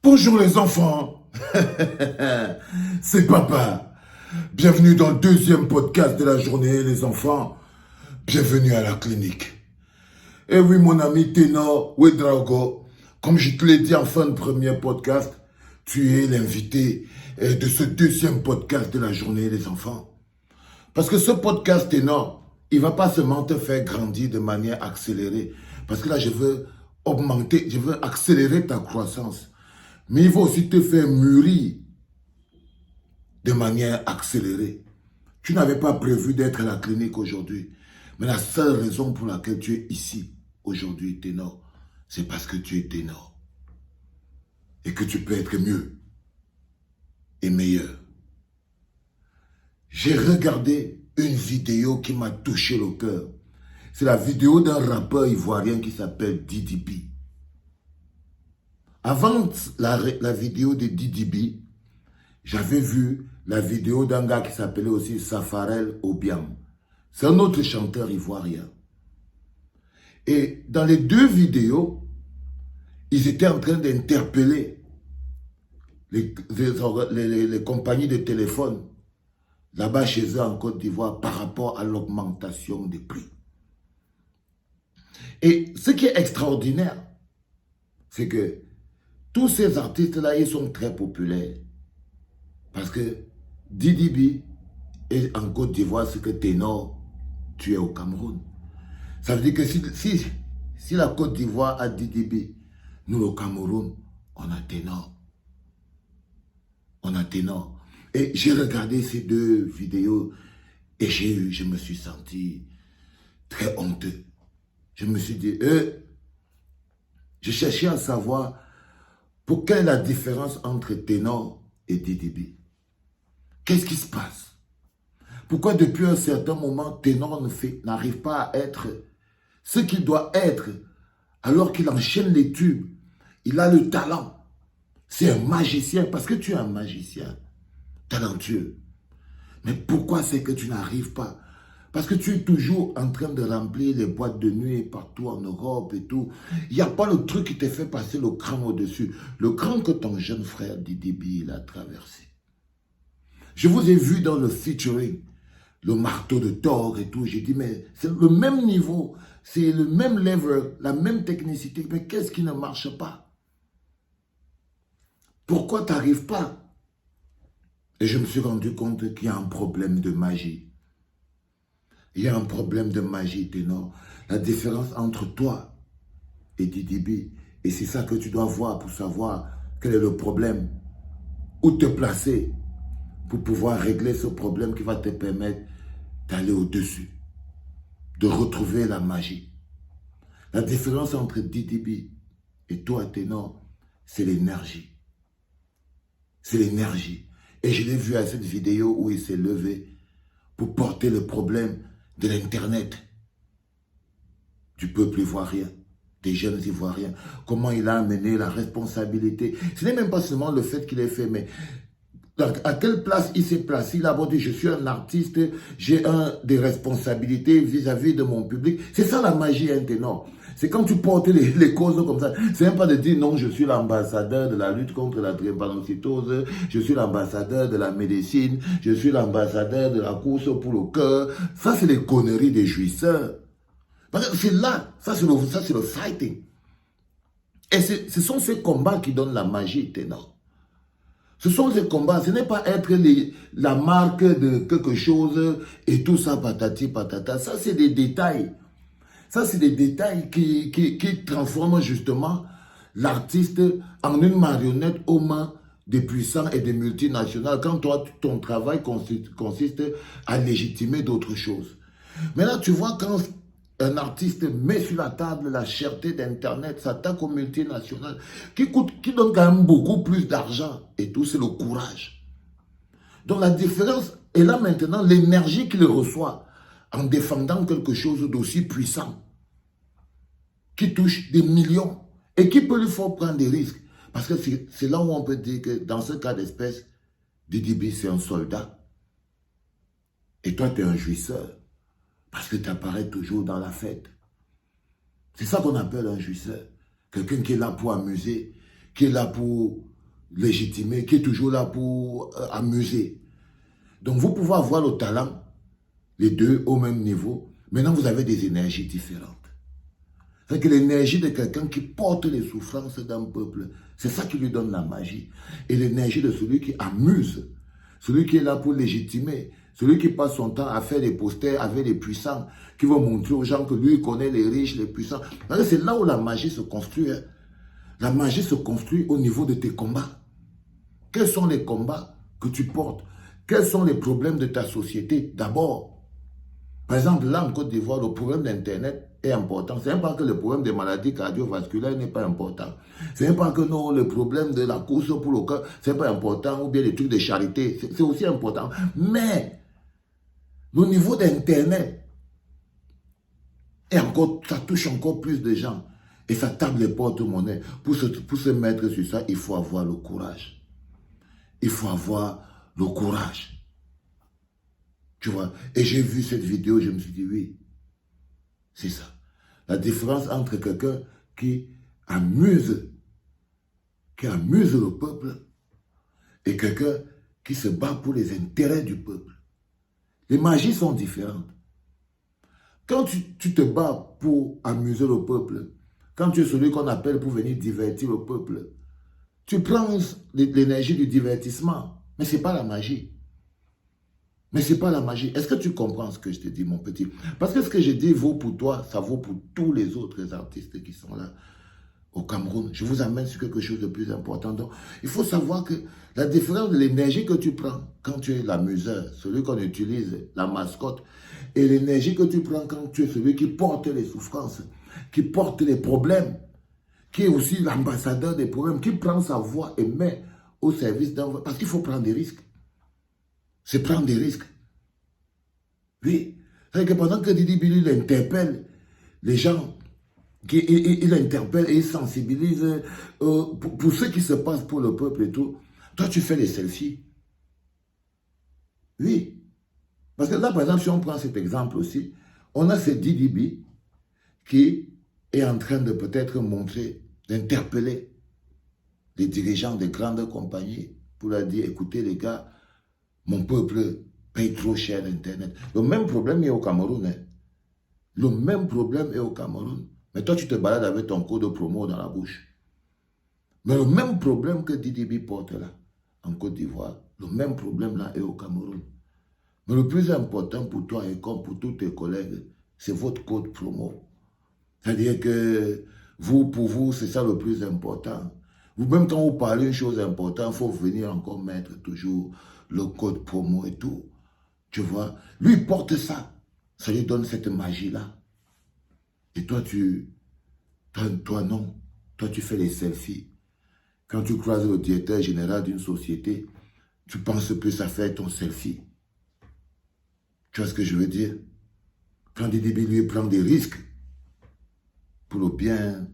Bonjour les enfants, c'est papa. Bienvenue dans le deuxième podcast de la journée les enfants. Bienvenue à la clinique. Et oui mon ami Ténor Ouedraogo, comme je te l'ai dit en fin de premier podcast, tu es l'invité de ce deuxième podcast de la journée les enfants. Parce que ce podcast Ténor, il ne va pas seulement te faire grandir de manière accélérée. Parce que là je veux accélérer ta croissance. Mais il va aussi te faire mûrir de manière accélérée. Tu n'avais pas prévu d'être à la clinique aujourd'hui. Mais la seule raison pour laquelle tu es ici aujourd'hui, Ténor, c'est parce que tu es Ténor. Et que tu peux être mieux et meilleur. J'ai regardé une vidéo qui m'a touché le cœur. C'est la vidéo d'un rappeur ivoirien qui s'appelle Didi B. Avant la vidéo de Didi B, j'avais vu la vidéo d'un gars qui s'appelait aussi Safarel Obiang. C'est un autre chanteur ivoirien. Et dans les deux vidéos, ils étaient en train d'interpeller les compagnies de téléphone là-bas chez eux en Côte d'Ivoire par rapport à l'augmentation des prix. Et ce qui est extraordinaire, c'est que tous ces artistes-là, ils sont très populaires. Parce que Didi B est en Côte d'Ivoire, ce que Ténor, tu es au Cameroun. Ça veut dire que si la Côte d'Ivoire a Didi B, nous au Cameroun, on a Ténor. On a Ténor. Et j'ai regardé ces deux vidéos et je me suis senti très honteux. Je me suis dit, je cherchais à savoir pour quelle est la différence entre Ténor et Didi B. Qu'est-ce qui se passe? Pourquoi depuis un certain moment, Ténor n'arrive pas à être ce qu'il doit être alors qu'il enchaîne les tubes? Il a le talent. C'est un magicien parce que tu es un magicien talentueux. Mais pourquoi c'est que tu n'arrives pas? Parce que tu es toujours en train de remplir les boîtes de nuit partout en Europe et tout. Il n'y a pas le truc qui te fait passer le cran au-dessus. Le cran que ton jeune frère Didi B il a traversé. Je vous ai vu dans le featuring, le marteau de Thor et tout. J'ai dit, mais c'est le même niveau, c'est le même level, la même technicité. Mais qu'est-ce qui ne marche pas? Pourquoi tu n'arrives pas? Et je me suis rendu compte qu'il y a un problème de magie. Il y a un problème de magie, Ténor. La différence entre toi et Didi B. Et c'est ça que tu dois voir pour savoir quel est le problème. Où te placer pour pouvoir régler ce problème qui va te permettre d'aller au-dessus, de retrouver la magie. La différence entre Didi B et toi, Ténor, c'est l'énergie. C'est l'énergie. Et je l'ai vu à cette vidéo où il s'est levé pour porter le problème de l'Internet, du peuple ivoirien, des jeunes ivoiriens. Comment il a amené la responsabilité. Ce n'est même pas seulement le fait qu'il ait fait, mais à quelle place il s'est placé? Il a dit, je suis un artiste, j'ai des responsabilités vis-à-vis de mon public. C'est ça la magie, hein, Ténor. C'est quand tu portes les causes comme ça. C'est même pas de dire non, je suis l'ambassadeur de la lutte contre la drépanocytose, je suis l'ambassadeur de la médecine, je suis l'ambassadeur de la course pour le cœur. Ça, c'est les conneries des jouisseurs. Parce que c'est là, ça c'est le fighting. Et ce sont ces combats qui donnent la magie, Ténor. Ce sont ces combats, ce n'est pas être la marque de quelque chose et tout ça, patati patata. Ça, c'est des détails. Ça, c'est des détails qui transforment justement l'artiste en une marionnette aux mains des puissants et des multinationales quand toi, ton travail consiste à légitimer d'autres choses. Mais là, tu vois, quand un artiste met sur la table la cherté d'Internet, s'attaque aux multinationales, qui donne quand même beaucoup plus d'argent. Et tout, c'est le courage. Donc la différence est là maintenant, l'énergie qu'il reçoit en défendant quelque chose d'aussi puissant, qui touche des millions et qui peut lui faire prendre des risques. Parce que c'est là où on peut dire que dans ce cas d'espèce, Didi B, c'est un soldat. Et toi, tu es un jouisseur. Parce que tu apparais toujours dans la fête. C'est ça qu'on appelle un jouisseur. Quelqu'un qui est là pour amuser, qui est là pour légitimé, qui est toujours là pour amuser. Donc vous pouvez avoir le talent, les deux au même niveau. Maintenant, vous avez des énergies différentes. C'est que l'énergie de quelqu'un qui porte les souffrances d'un peuple, c'est ça qui lui donne la magie. Et l'énergie de celui qui amuse, celui qui est là pour légitimer, celui qui passe son temps à faire des posters avec les puissants, qui va montrer aux gens que lui connaît les riches, les puissants. C'est là où la magie se construit. Hein. La magie se construit au niveau de tes combats. Quels sont les combats que tu portes? Quels sont les problèmes de ta société d'abord? Par exemple, là en Côte d'Ivoire, le problème d'Internet est important. Ce n'est pas que le problème des maladies cardiovasculaires n'est pas important. Ce n'est pas que non, le problème de la course pour le cœur, ce n'est pas important, ou bien les trucs de charité, c'est aussi important. Mais, le niveau d'Internet, ça touche encore plus de gens. Et ça tape les porte-monnaies. Pour se mettre sur ça, il faut avoir le courage. Il faut avoir le courage. Tu vois, et j'ai vu cette vidéo, je me suis dit, oui, c'est ça. La différence entre quelqu'un qui amuse le peuple et quelqu'un qui se bat pour les intérêts du peuple. Les magies sont différentes. Quand tu te bats pour amuser le peuple, quand tu es celui qu'on appelle pour venir divertir le peuple, tu prends l'énergie du divertissement, mais ce n'est pas la magie. Mais ce n'est pas la magie. Est-ce que tu comprends ce que je te dis, mon petit? Parce que ce que je dis vaut pour toi, ça vaut pour tous les autres artistes qui sont là au Cameroun. Je vous amène sur quelque chose de plus important. Donc, il faut savoir que la différence de l'énergie que tu prends quand tu es l'amuseur, celui qu'on utilise, la mascotte, et l'énergie que tu prends quand tu es celui qui porte les souffrances, qui porte les problèmes, qui est aussi l'ambassadeur des problèmes, qui prend sa voix et met au service d'un... Parce qu'il faut prendre des risques. C'est prendre des risques. Oui. C'est que pendant que Didi Billy interpelle les gens, il interpelle et il sensibilise pour ce qui se passe pour le peuple et tout, toi tu fais les selfies. Oui. Parce que là, par exemple, si on prend cet exemple aussi, on a ce Didi Billy qui est en train de peut-être montrer, d'interpeller les dirigeants des grandes compagnies pour leur dire, écoutez les gars, mon peuple paye trop cher Internet. Le même problème est au Cameroun. Hein. Le même problème est au Cameroun. Mais toi, tu te balades avec ton code de promo dans la bouche. Mais le même problème que DDB porte là, en Côte d'Ivoire, le même problème là est au Cameroun. Mais le plus important pour toi et comme pour tous tes collègues, c'est votre code promo. C'est-à-dire que pour vous, c'est ça le plus important. Vous-même, quand vous parlez une chose importante, il faut venir encore mettre toujours le code promo et tout. Tu vois, lui, il porte ça. Ça lui donne cette magie-là. Et toi, non. Toi, tu fais les selfies. Quand tu croises le directeur général d'une société, tu penses plus à faire ton selfie. Tu vois ce que je veux dire? Quand Didi lui prend des risques pour le bien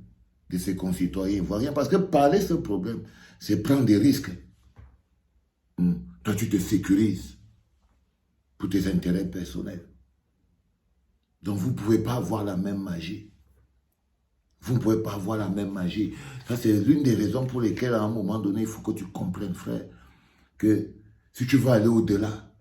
de ses concitoyens ivoiriens, parce que parler ce problème, c'est prendre des risques. Toi, tu te sécurises pour tes intérêts personnels. Donc, vous ne pouvez pas avoir la même magie. Vous ne pouvez pas avoir la même magie. Ça, c'est l'une des raisons pour lesquelles, à un moment donné, il faut que tu comprennes, frère, que si tu veux aller au-delà,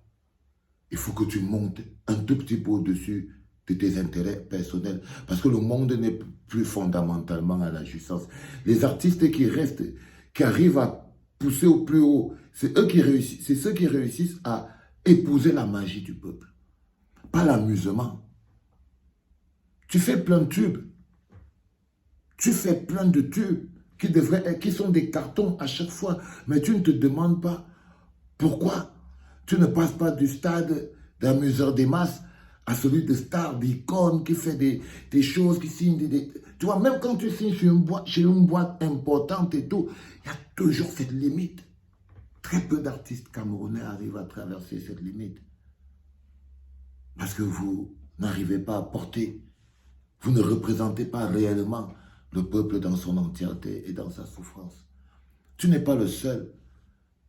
il faut que tu montes un tout petit peu au-dessus de tes intérêts personnels. Parce que le monde n'est plus fondamentalement à la jouissance. Les artistes qui restent, qui arrivent à pousser au plus haut, c'est ceux qui réussissent à épouser la magie du peuple. Pas l'amusement. Tu fais plein de tubes. Tu fais plein de tubes qui sont des cartons à chaque fois. Mais tu ne te demandes pas pourquoi tu ne passes pas du stade d'amuseur des masses à celui de star, d'icône, qui fait des choses, qui signe Tu vois, même quand tu signes chez une boîte importante et tout, il y a toujours cette limite. Très peu d'artistes camerounais arrivent à traverser cette limite. Parce que vous n'arrivez pas à porter, vous ne représentez pas réellement le peuple dans son entièreté et dans sa souffrance. Tu n'es pas le seul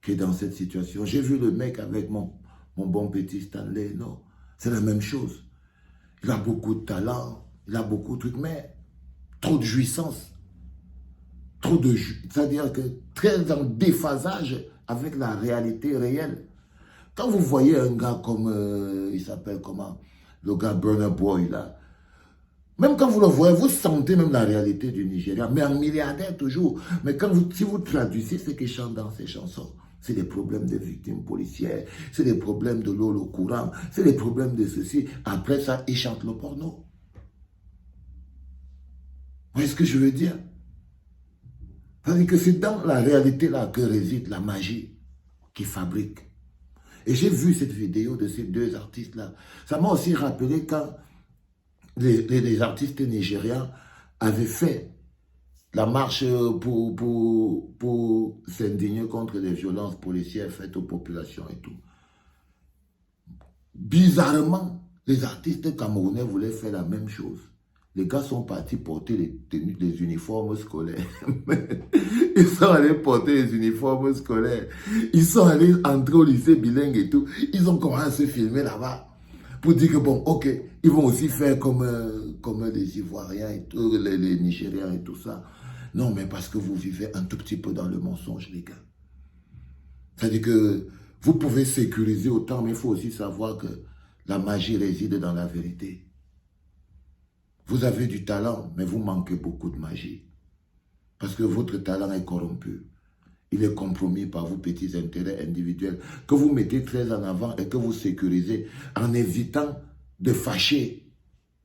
qui est dans cette situation. J'ai vu le mec avec mon bon petit Stanley, non. C'est la même chose. Il a beaucoup de talent, il a beaucoup de trucs, mais trop de jouissance. C'est-à-dire que très en déphasage avec la réalité réelle. Quand vous voyez un gars comme, il s'appelle comment, le gars Burna Boy là, même quand vous le voyez, vous sentez même la réalité du Nigeria, mais en milliardaire toujours. Mais quand si vous traduisez ce qu'il chante dans ses chansons, c'est des problèmes de victimes policières, c'est des problèmes de l'eau au courant, c'est des problèmes de ceci. Après ça, il chante le porno. Vous voyez ce que je veux dire? C'est-à-dire que c'est dans la réalité là que réside la magie qui fabrique. Et j'ai vu cette vidéo de ces deux artistes-là. Ça m'a aussi rappelé quand les artistes nigérians avaient fait la marche pour s'indigner contre les violences policières faites aux populations et tout. Bizarrement, les artistes camerounais voulaient faire la même chose. Les gars sont partis porter les uniformes scolaires. Ils sont allés porter les uniformes scolaires. Ils sont allés entrer au lycée bilingue et tout. Ils ont commencé à se filmer là-bas. Pour dire que bon, ok, ils vont aussi faire comme les Ivoiriens et tout, les Nigériens et tout ça. Non, mais parce que vous vivez un tout petit peu dans le mensonge, les gars. C'est-à-dire que vous pouvez sécuriser autant, mais il faut aussi savoir que la magie réside dans la vérité. Vous avez du talent, mais vous manquez beaucoup de magie. Parce que votre talent est corrompu. Il est compromis par vos petits intérêts individuels que vous mettez très en avant et que vous sécurisez en évitant de fâcher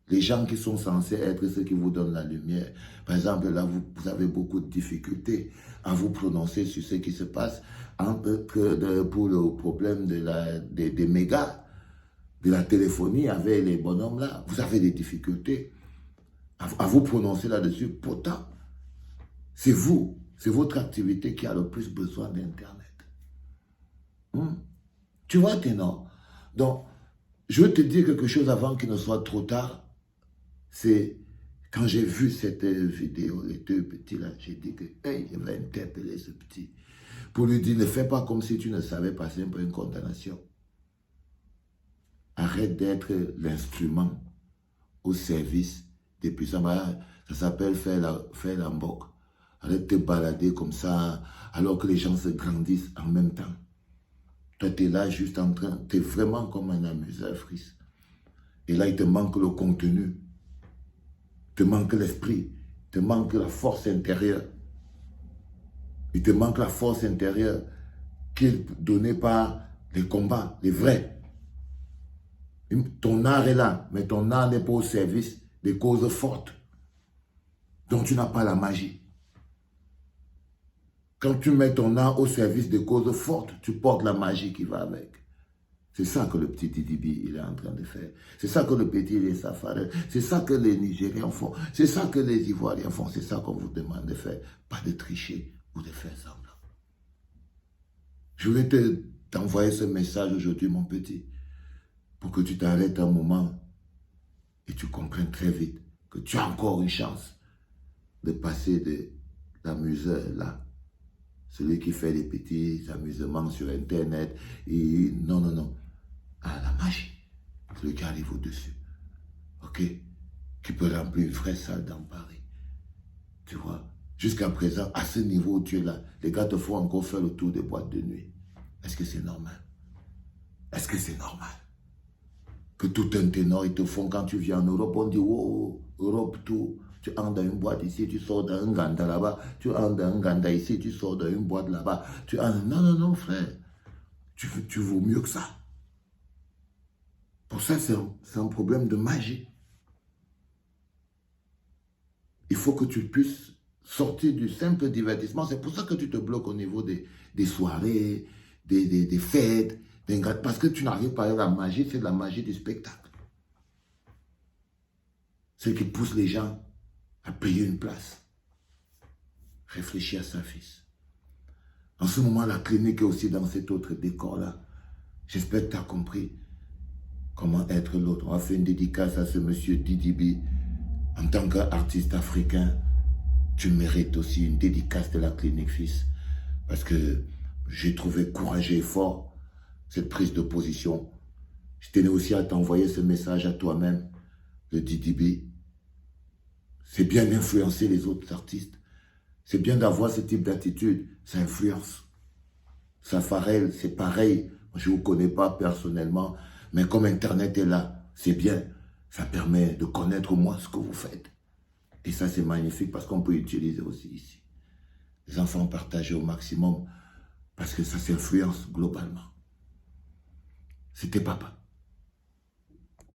les gens qui sont censés être ceux qui vous donnent la lumière. Par exemple, là, vous avez beaucoup de difficultés à vous prononcer sur ce qui se passe pour le problème des mégas, de la téléphonie avec les bonhommes là. Vous avez des difficultés à vous prononcer là-dessus. Pourtant, c'est vous, c'est votre activité qui a le plus besoin d'Internet. Tu vois, Ténor? Donc, je veux te dire quelque chose avant qu'il ne soit trop tard. C'est quand j'ai vu cette vidéo, les deux petits là, j'ai dit que hey, je vais interpeller ce petit pour lui dire, ne fais pas comme si tu ne savais passer pour une condamnation. Arrête d'être l'instrument au service des puissants. Ça s'appelle faire la mboque. Arrête de te balader comme ça, alors que les gens se grandissent en même temps. Toi, tu es là juste en train, tu es vraiment comme un amuseur, fils. Et là, il te manque le contenu. Il te manque l'esprit. Il te manque la force intérieure. Il te manque la force intérieure qui est donnée par les combats, les vrais. Ton art est là, mais ton art n'est pas au service des causes fortes. Donc tu n'as pas la magie. Quand tu mets ton art au service des causes fortes, tu portes la magie qui va avec. C'est ça que le petit Didibi il est en train de faire. C'est ça que le petit les Safaris, c'est ça que les Nigériens font. C'est ça que les Ivoiriens font. C'est ça qu'on vous demande de faire. Pas de tricher ou de faire semblant. Je vais t'envoyer ce message aujourd'hui, mon petit, pour que tu t'arrêtes un moment et tu comprennes très vite que tu as encore une chance de passer de l'amuseur là, celui qui fait des petits amusements sur Internet, et non, à la magie, celui qui arrive au-dessus, ok, qui peut remplir une vraie salle dans Paris, tu vois. Jusqu'à présent, à ce niveau où tu es là, les gars te font encore faire le tour des boîtes de nuit. Est-ce que c'est normal? Est-ce que c'est normal? Que tout un ténor, ils te font quand tu viens en Europe, on dit, oh, Europe, tout. Tu entres dans une boîte ici, tu sors dans un ganda là-bas. Tu entres dans un ganda ici, tu sors dans une boîte là-bas. Tu entres... Non, frère. Tu vaux mieux que ça. Pour ça, c'est un problème de magie. Il faut que tu puisses sortir du simple divertissement. C'est pour ça que tu te bloques au niveau des soirées, des fêtes, parce que tu n'arrives pas à la magie, c'est la magie du spectacle. C'est ce qui pousse les gens à payer une place. Réfléchis à ça, fils. En ce moment, la clinique est aussi dans cet autre décor-là. J'espère que tu as compris comment être l'autre. On va faire une dédicace à ce monsieur Didibi. En tant qu'artiste africain, tu mérites aussi une dédicace de la clinique, fils. Parce que j'ai trouvé courageux et fort cette prise de position. Je tenais aussi à t'envoyer ce message à toi-même, le Didibi. C'est bien d'influencer les autres artistes. C'est bien d'avoir ce type d'attitude, ça influence. Safarel, c'est pareil. Je ne vous connais pas personnellement, mais comme Internet est là, c'est bien. Ça permet de connaître au moins ce que vous faites. Et ça, c'est magnifique parce qu'on peut utiliser aussi ici. Les enfants partagés au maximum parce que ça s'influence globalement. C'était papa.